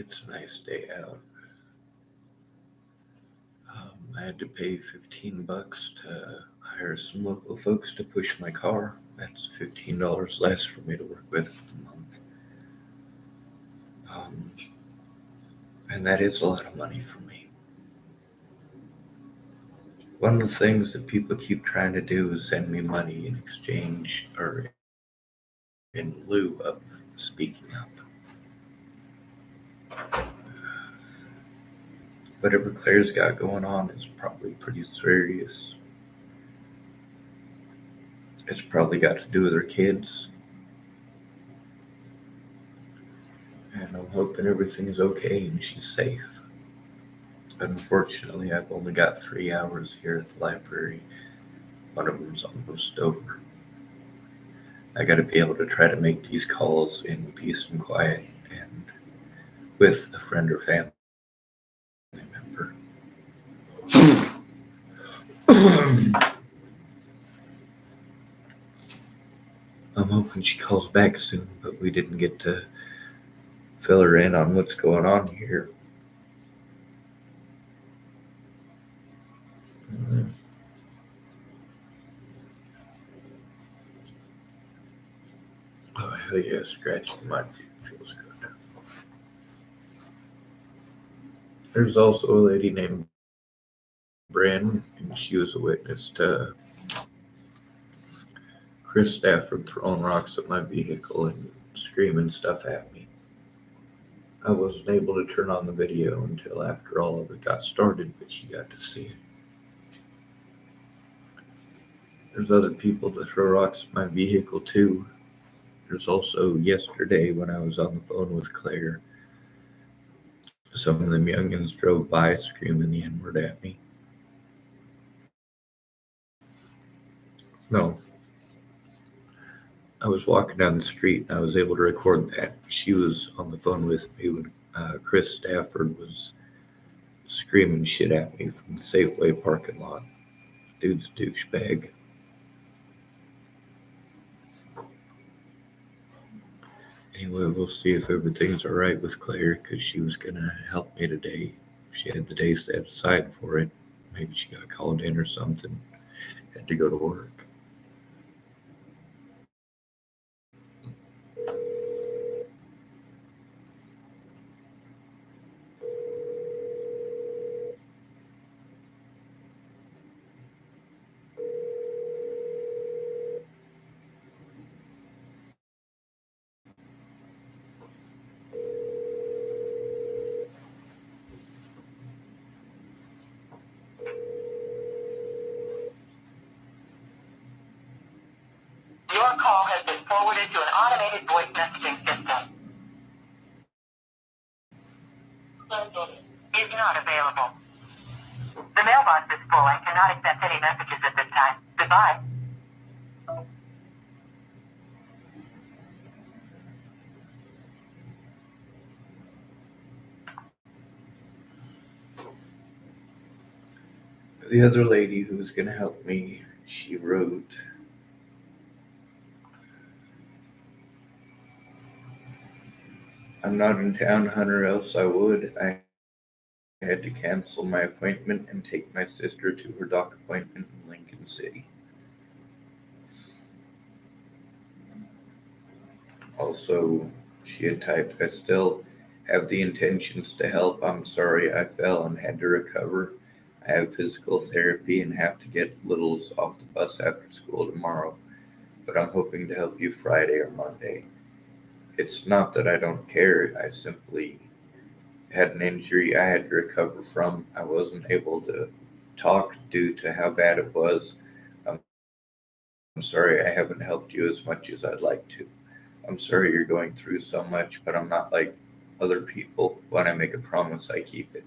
It's a nice day out. I had to pay $15 to hire some local folks to push my car. That's $15 less for me to work with for the month. Um, and that is a lot of money for me. One of the things that people keep trying to do is send me money in exchange or in lieu of speaking up. Whatever Claire's got going on is probably pretty serious. It's probably got to do with her kids, and I'm hoping everything's okay and she's safe. Unfortunately, I've only got 3 hours here at the library. One of them's almost over. I gotta be able to try to make these calls in peace and quiet and with a friend or family member. I'm hoping she calls back soon, but we didn't get to fill her in on what's going on here. Mm. Oh, hell yeah, scratching my feet feels good. There's also a lady named brin, and she was a witness to Chris Stafford throwing rocks at my vehicle and screaming stuff at me. I wasn't able to turn on the video until after all of it got started, but she got to see it. There's other people that throw rocks at my vehicle too. There's also yesterday when I was on the phone with Claire, some of them youngins drove by screaming the N word at me. No, I was walking down the street and I was able to record that. She was on the phone with me when Chris Stafford was screaming shit at me from the Safeway parking lot. Dude's a douchebag. Anyway, we'll see if everything's alright with Claire because she was going to help me today. She had the day set aside for it. Maybe she got called in or something. Had to go to work. Your call has been forwarded to an automated voice messaging system. Is not available. The mailbox is full and cannot accept any messages at this time. Goodbye. The other lady who was going to help me, she wrote, I'm not in town, Hunter, else I would. I had to cancel my appointment and take my sister to her doc appointment in Lincoln City. Also, she had typed, I still have the intentions to help. I'm sorry I fell and had to recover. I have physical therapy and have to get Littles off the bus after school tomorrow, but I'm hoping to help you Friday or Monday. It's not that I don't care, I simply had an injury I had to recover from. I wasn't able to talk due to how bad it was. I'm sorry I haven't helped you as much as I'd like to. I'm sorry you're going through so much, but I'm not like other people. When I make a promise, I keep it.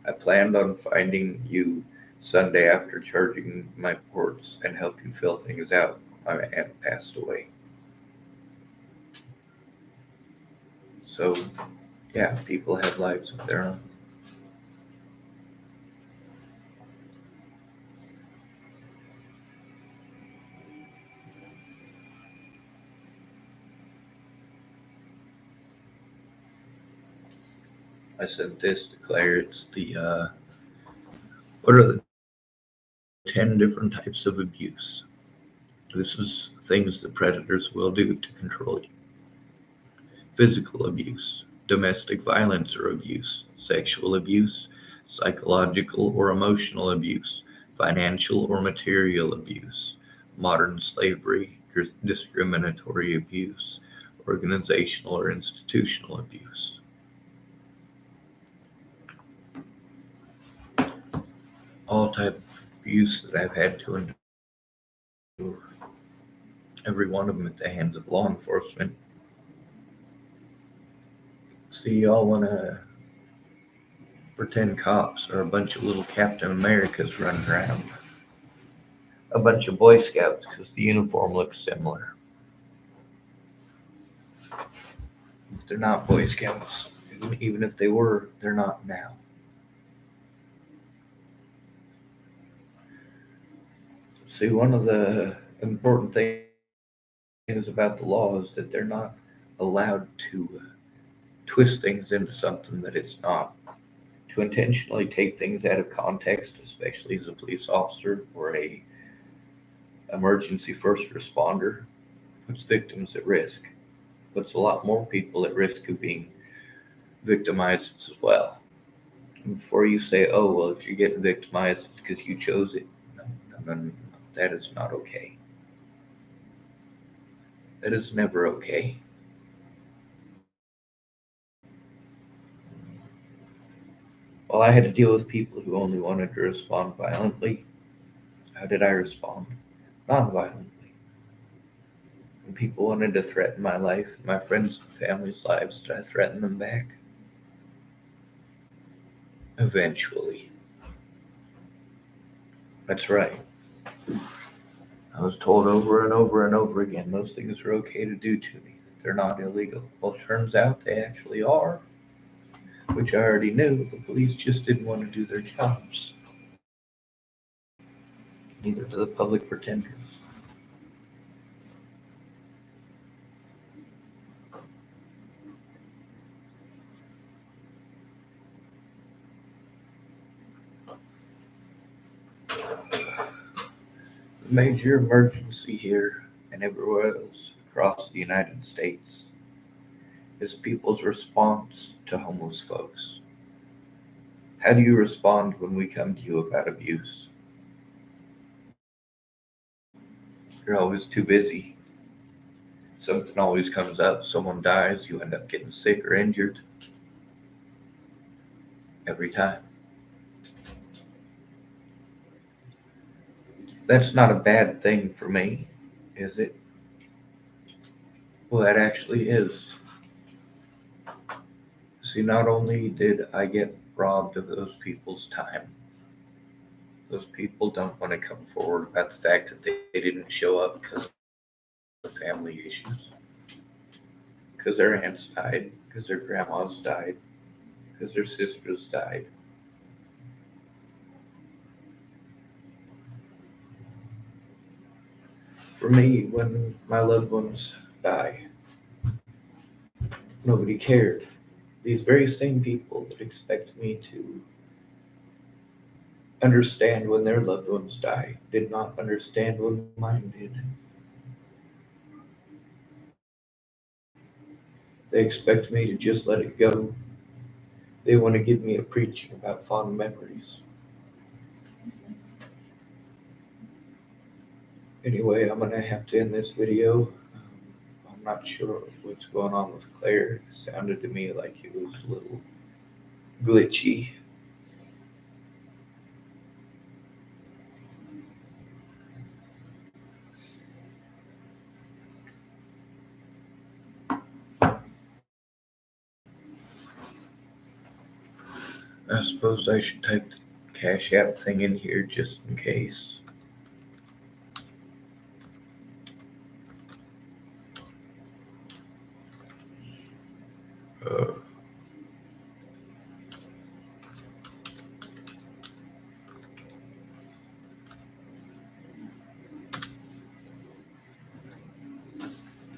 I planned on finding you Sunday after charging my ports and help you fill things out. My aunt passed away. So, yeah, people have lives of their own. I sent this to Claire. It's what are the 10 different types of abuse? This is things that predators will do to control you. Physical abuse, domestic violence or abuse, sexual abuse, psychological or emotional abuse, financial or material abuse, modern slavery, discriminatory abuse, organizational or institutional abuse. All type of abuse that I've had to endure, every one of them at the hands of law enforcement. See, y'all want to pretend cops are a bunch of little Captain Americas running around. A bunch of Boy Scouts because the uniform looks similar. They're not Boy Scouts. Even if they were, they're not now. See, one of the important things about the law is that they're not allowed to twist things into something that it's not. To intentionally take things out of context, especially as a police officer or a emergency first responder, puts victims at risk. Puts a lot more people at risk of being victimized as well. And before you say, oh, well, if you're getting victimized, it's because you chose it. No, that is not okay. That is never okay. Well, I had to deal with people who only wanted to respond violently. How did I respond? Non-violently. When people wanted to threaten my life, my friends' and family's lives, did I threaten them back? Eventually. That's right. I was told over and over and over again those things are okay to do to me. They're not illegal. Well, it turns out they actually are, which I already knew. The police just didn't want to do their jobs. Neither do the public pretenders. The major emergency here and everywhere else across the United States is people's response to homeless folks. How do you respond when we come to you about abuse? You're always too busy. Something always comes up. Someone dies. You end up getting sick or injured. Every time. That's not a bad thing for me, is it? Well, that actually is. See, not only did I get robbed of those people's time, those people don't want to come forward about the fact that they didn't show up because of family issues, because their aunts died, because their grandmas died, because their sisters died. For me, when my loved ones die, nobody cared. These very same people that expect me to understand when their loved ones die did not understand when mine did. They expect me to just let it go. They want to give me a preaching about fond memories. Anyway, I'm going to have to end this video. I'm not sure what's going on with Claire. It sounded to me like it was a little glitchy. I suppose I should type the Cash App thing in here just in case. Uh,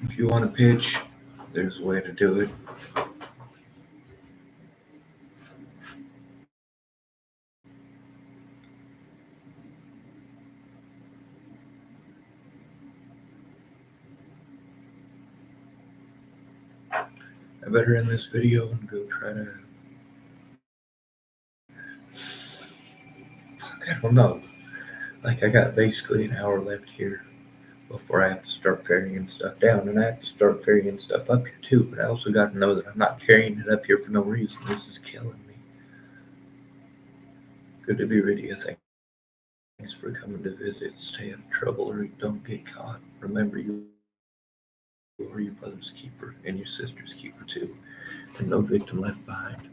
if you want to pitch, there's a way to do it. better end this video and go try to. Fuck, I don't know. Like, I got basically an hour left here before I have to start ferrying stuff down, and I have to start ferrying stuff up here too. But I also got to know that I'm not carrying it up here for no reason. This is killing me. Good to be with you. Thanks for coming to visit. Stay out of trouble or don't get caught. Remember, you are your brother's keeper and your sister's keeper too, and no victim left behind.